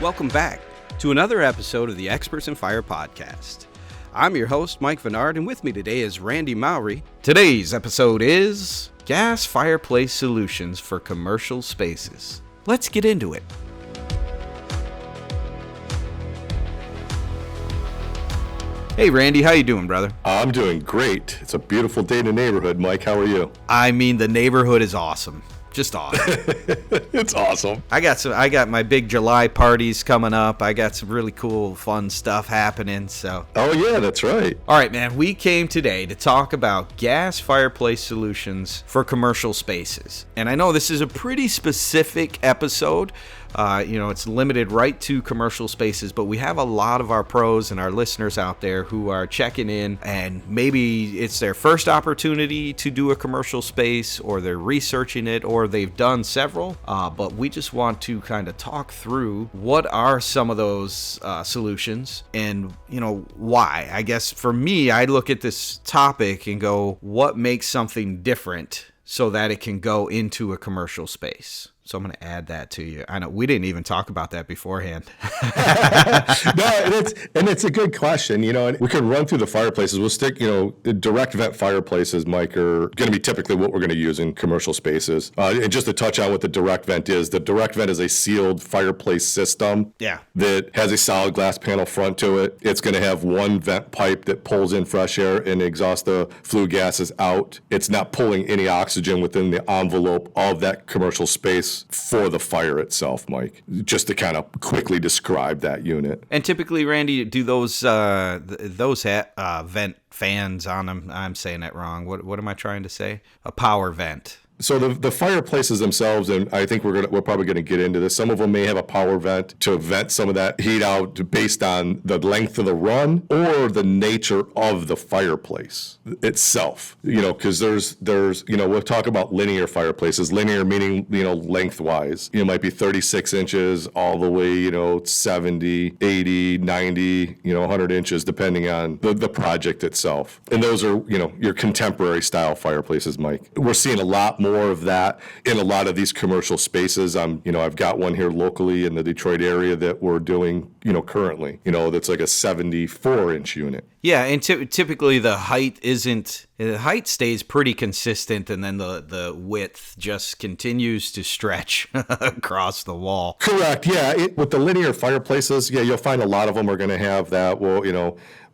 Welcome back to another episode of the Experts in Fire podcast. I'm your host, Mike Vennard, and with me today is Randy Mowry. Today's episode is Gas Fireplace Solutions for Commercial Spaces. Let's get into it. Hey Randy, how you doing, brother? I'm doing great. It's a beautiful day in the neighborhood, Mike. How are you? I mean, the neighborhood is awesome. Just awesome. It's awesome. I got my big July parties coming up. I got some really cool, fun stuff happening. So. Oh yeah, that's right. All right, man. We came today to talk about gas fireplace solutions for commercial spaces, and I know this is a pretty specific episode. It's limited right to commercial spaces, but we have a lot of our pros and our listeners out there who are checking in, and maybe it's their first opportunity to do a commercial space, or they're researching it, or they've done several. But we just want to kind of talk through what are some of those solutions and, why. I guess for me, I look at this topic and go, what makes something different so that it can go into a commercial space? So I'm going to add that to you. I know we didn't even talk about that beforehand. No, and it's a good question. And we could run through the fireplaces. We'll stick, the direct vent fireplaces, Mike, are going to be typically what we're going to use in commercial spaces. And just to touch on what the direct vent is a sealed fireplace system that has a solid glass panel front to it. It's going to have one vent pipe that pulls in fresh air and exhausts the flue gases out. It's not pulling any oxygen within the envelope of that commercial space for the fire itself, Mike, just to kind of quickly describe that unit. And typically, Randy, do those vent fans on them? I'm saying that wrong. What am I trying to say? A power vent. So the fireplaces themselves, and I think we're probably going to get into this. Some of them may have a power vent to vent some of that heat out based on the length of the run or the nature of the fireplace itself. Because there's we'll talk about linear fireplaces. Linear meaning lengthwise. It might be 36 inches all the way 70, 80, 90, 100 inches depending on the project itself. And those are your contemporary style fireplaces, Mike. We're seeing a lot more of that in a lot of these commercial spaces. I've got one here locally in the Detroit area that we're doing, currently, that's like a 74-inch unit. Yeah, and typically the height stays pretty consistent, and then the width just continues to stretch across the wall. Correct, yeah. With the linear fireplaces, you'll find a lot of them are going to have that,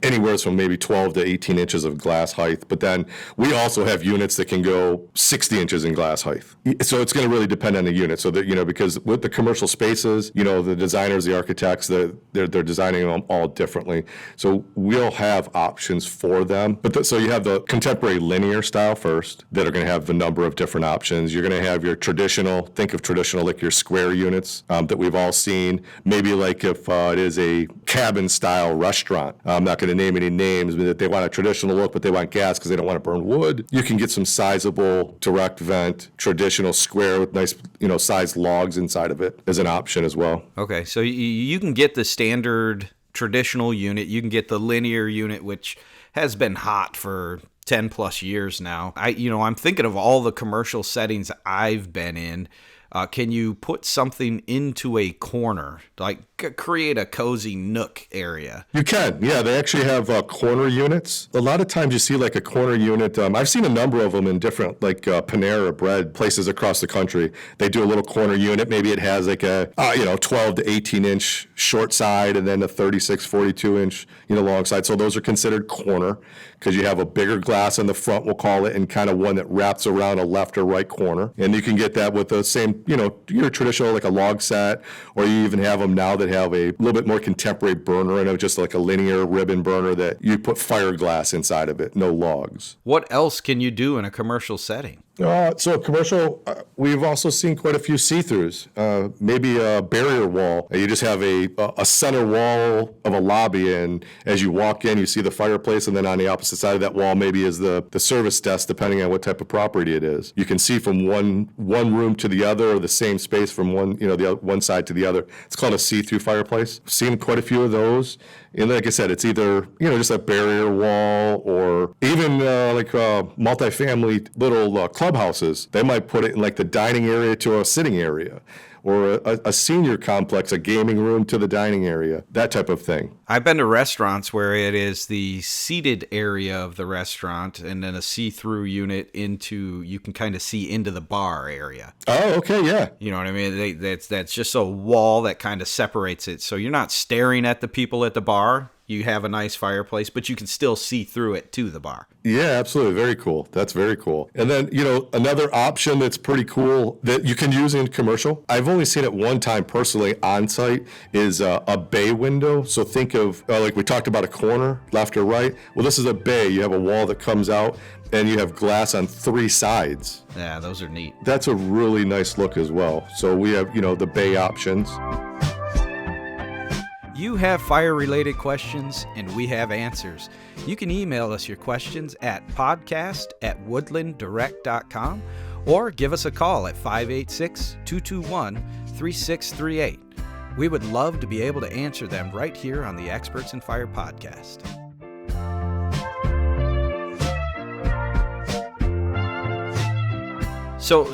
anywhere from maybe 12 to 18 inches of glass height. But then we also have units that can go 60 inches in glass height. So it's going to really depend on the unit. So that, because with the commercial spaces, the designers, the architects, they're designing them all differently. So we'll have options for them. So you have the contemporary linear style first that are going to have the number of different options. You're going to have your traditional, think of traditional like your square units that we've all seen. Maybe like if it is a cabin style restaurant. I'm not going to name any names, but they want a traditional look, but they want gas because they don't want to burn wood. You can get some sizable direct vent, traditional square with nice, sized logs inside of it as an option as well. Okay, so you can get the standard traditional unit. You can get the linear unit, which has been hot for 10 plus years now. I'm thinking of all the commercial settings I've been in. Can you put something into a corner, like create a cozy nook area? You can, yeah. They actually have corner units. A lot of times you see like a corner unit. I've seen a number of them in different, like Panera Bread places across the country. They do a little corner unit. Maybe it has like a 12 to 18 inch short side and then a 36, 42 inch long side. So those are considered corner because you have a bigger glass in the front, we'll call it, and kind of one that wraps around a left or right corner. And you can get that with the same, your traditional like a log set, or you even have them now that have a little bit more contemporary burner in it, just like a linear ribbon burner that you put fire glass inside of it, no logs. What else can you do in a commercial setting? So commercial, we've also seen quite a few see-throughs, maybe a barrier wall. You just have a center wall of a lobby, and as you walk in, you see the fireplace, and then on the opposite side of that wall maybe is the service desk, depending on what type of property it is. You can see from one room to the other, or the same space from one side to the other. It's called a see-through fireplace. I've seen quite a few of those. And like I said, it's either, just a barrier wall, or even like multifamily little clubhouses. They might put it in like the dining area to a sitting area. or a senior complex, a gaming room to the dining area, that type of thing. I've been to restaurants where it is the seated area of the restaurant and then a see-through unit into, you can kind of see into the bar area. Oh, okay, yeah. You know what I mean? That's just a wall that kind of separates it. So you're not staring at the people at the bar. You have a nice fireplace, but you can still see through it to the bar. Yeah, absolutely. Very cool. That's very cool. And then, another option that's pretty cool that you can use in commercial, I've only seen it one time personally on site, is a bay window. So think of, like we talked about, a corner, left or right. Well, this is a bay. You have a wall that comes out and you have glass on 3 sides. Yeah, those are neat. That's a really nice look as well. So we have, the bay options. You have fire-related questions, and we have answers. You can email us your questions at podcast@woodlanddirect.com or give us a call at 586-221-3638. We would love to be able to answer them right here on the Experts in Fire podcast. So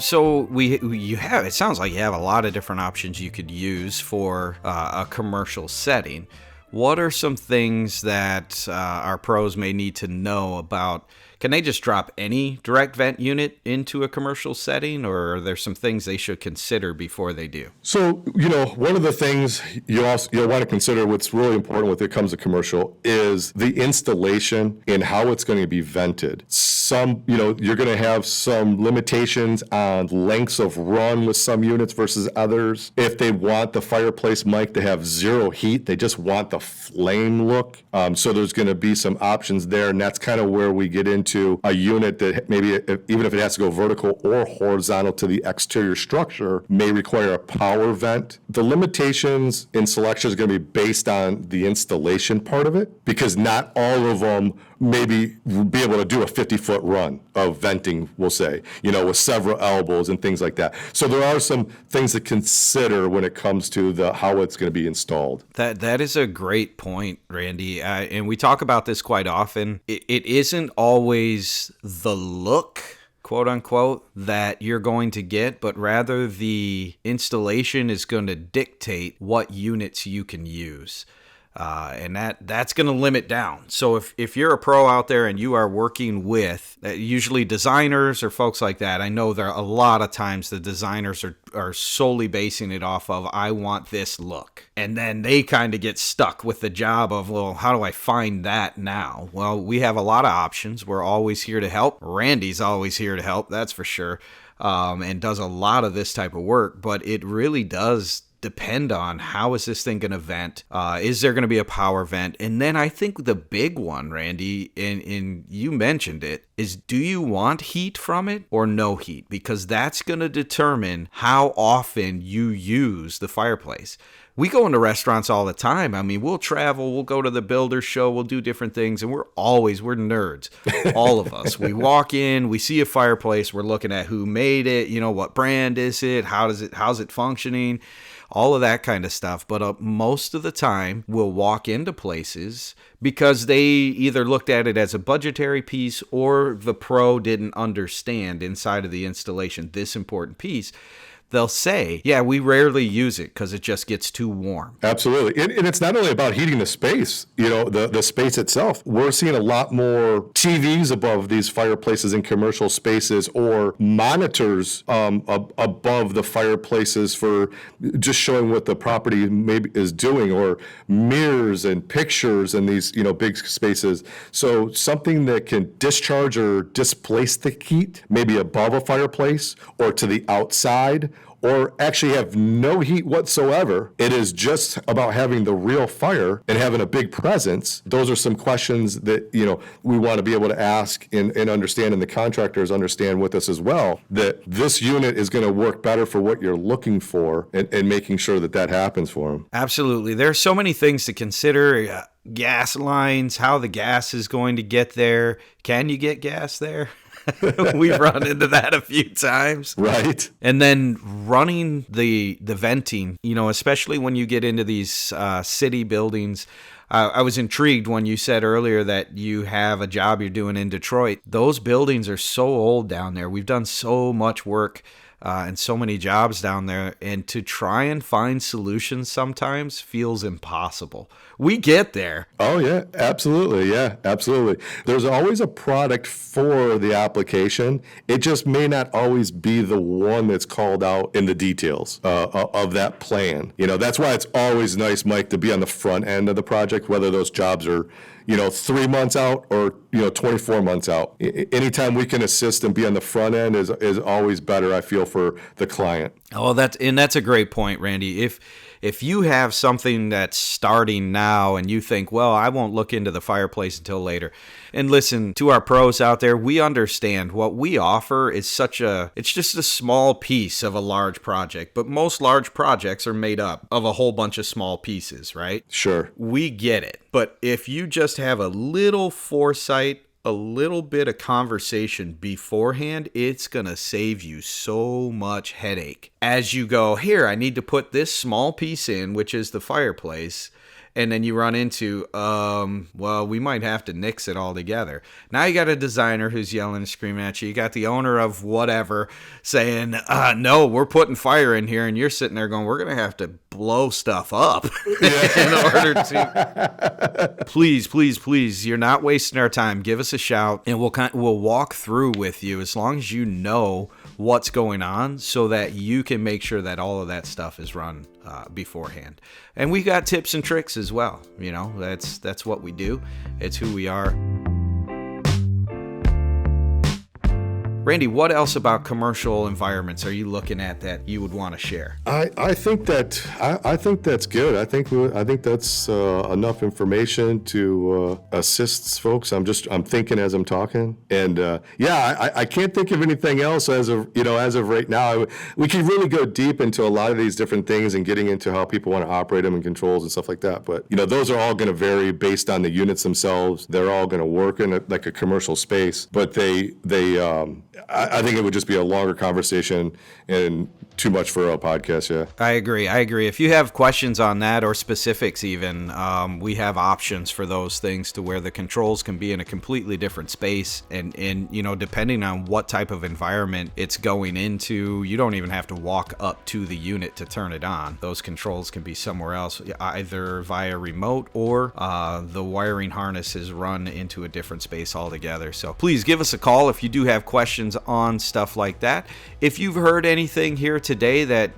you have, it sounds like you have a lot of different options you could use for a commercial setting. What are some things that our pros may need to know about? Can they just drop any direct vent unit into a commercial setting, or are there some things they should consider before they do? So, one of the things you'll want to consider, what's really important when it comes to commercial, is the installation and how it's going to be vented. You're going to have some limitations on lengths of run with some units versus others. If they want the fireplace mic to have zero heat, they just want the flame look. So there's going to be some options there, and that's kind of where we get into a unit that maybe, even if it has to go vertical or horizontal to the exterior structure, may require a power vent. The limitations in selection is going to be based on the installation part of it, because not all of them maybe be able to do a 50-foot run of venting, we'll say, with several elbows and things like that. So there are some things to consider when it comes to how it's going to be installed. That is a great point, Randy. And we talk about this quite often. It isn't always the look, quote unquote, that you're going to get, but rather the installation is going to dictate what units you can use. And that's going to limit down. So if you're a pro out there and you are working with usually designers or folks like that, I know there are a lot of times the designers are solely basing it off of, I want this look. And then they kind of get stuck with the job of, well, how do I find that now? Well, we have a lot of options. We're always here to help. Randy's always here to help, that's for sure, and does a lot of this type of work. But it really does depend on, how is this thing going to vent? Is there going to be a power vent? And then I think the big one, Randy, and you mentioned it, is do you want heat from it or no heat? Because that's going to determine how often you use the fireplace. We go into restaurants all the time. I mean, we'll travel, we'll go to the builder show, we'll do different things, and we're nerds, all of us. We walk in, we see a fireplace, we're looking at who made it, what brand is it, how's it functioning, all of that kind of stuff. But most of the time, we'll walk into places because they either looked at it as a budgetary piece or the pro didn't understand inside of the installation this important piece. They'll say, yeah, we rarely use it because it just gets too warm. Absolutely. And it's not only about heating the space, the space itself. We're seeing a lot more TVs above these fireplaces in commercial spaces, or monitors above the fireplaces for just showing what the property maybe is doing, or mirrors and pictures in these, big spaces. So something that can discharge or displace the heat, maybe above a fireplace or to the outside, or actually have no heat whatsoever. It is just about having the real fire and having a big presence. Those are some questions that, we want to be able to ask and understand, and the contractors understand with us as well, that this unit is going to work better for what you're looking for, and making sure that happens for them. Absolutely. There are so many things to consider. Gas lines, how the gas is going to get there. Can you get gas there? We've run into that a few times. Right. And then running the venting, especially when you get into these city buildings. I was intrigued when you said earlier that you have a job you're doing in Detroit. Those buildings are so old down there. We've done so much work and so many jobs down there, and to try and find solutions sometimes feels impossible. We get there. Oh, yeah, absolutely. Yeah, absolutely. There's always a product for the application. It just may not always be the one that's called out in the details of that plan. That's why it's always nice, Mike, to be on the front end of the project, whether those jobs are 3 months out or 24 months out. Anytime we can assist and be on the front end is always better, I feel, for the client. Oh, that's a great point, Randy. If you have something that's starting now and you think, well, I won't look into the fireplace until later. And listen, to our pros out there, we understand what we offer is it's just a small piece of a large project, but most large projects are made up of a whole bunch of small pieces, right? Sure. We get it. But if you just have a little foresight, a little bit of conversation beforehand, it's going to save you so much headache. As you go, here, I need to put this small piece in, which is the fireplace. And then you run into, well, we might have to nix it all together. Now you got a designer who's yelling and screaming at you. You got the owner of whatever saying, no, we're putting fire in here. And you're sitting there going, we're going to have to blow stuff up in order to. Please, you're not wasting our time. Give us a shout and we'll walk through with you as long as you know what's going on so that you can make sure that all of that stuff is run beforehand. And we got tips and tricks as well. That's what we do. It's who we are. Randy, what else about commercial environments are you looking at that you would want to share? I think that's good. I think that's enough information to assist folks. I'm thinking as I'm talking, and I can't think of anything else as of right now. We can really go deep into a lot of these different things and getting into how people want to operate them and controls and stuff like that. But those are all going to vary based on the units themselves. They're all going to work in like a commercial space, but I think it would just be a longer conversation and too much for a podcast, yeah. I agree. If you have questions on that or specifics even, we have options for those things to where the controls can be in a completely different space. And depending on what type of environment it's going into, you don't even have to walk up to the unit to turn it on. Those controls can be somewhere else, either via remote or the wiring harness is run into a different space altogether. So please give us a call if you do have questions on stuff like that. If you've heard anything here today that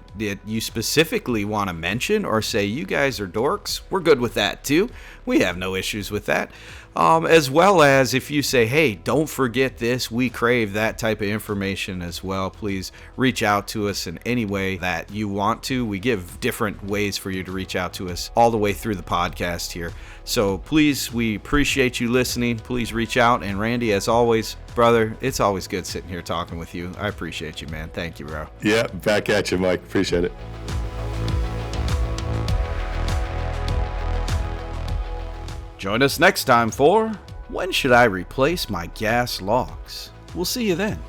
you specifically want to mention or say you guys are dorks, we're good with that too. We have no issues with that. As well as if you say, hey, don't forget this, we crave that type of information as well. Please reach out to us in any way that you want to. We give different ways for you to reach out to us all the way through the podcast here. So please, we appreciate you listening. Please reach out. And Randy, as always, brother, it's always good sitting here talking with you. I appreciate you, man. Thank you, bro. Yeah, back at you, Mike. Appreciate it. Join us next time for When Should I Replace My Gas Logs? We'll see you then.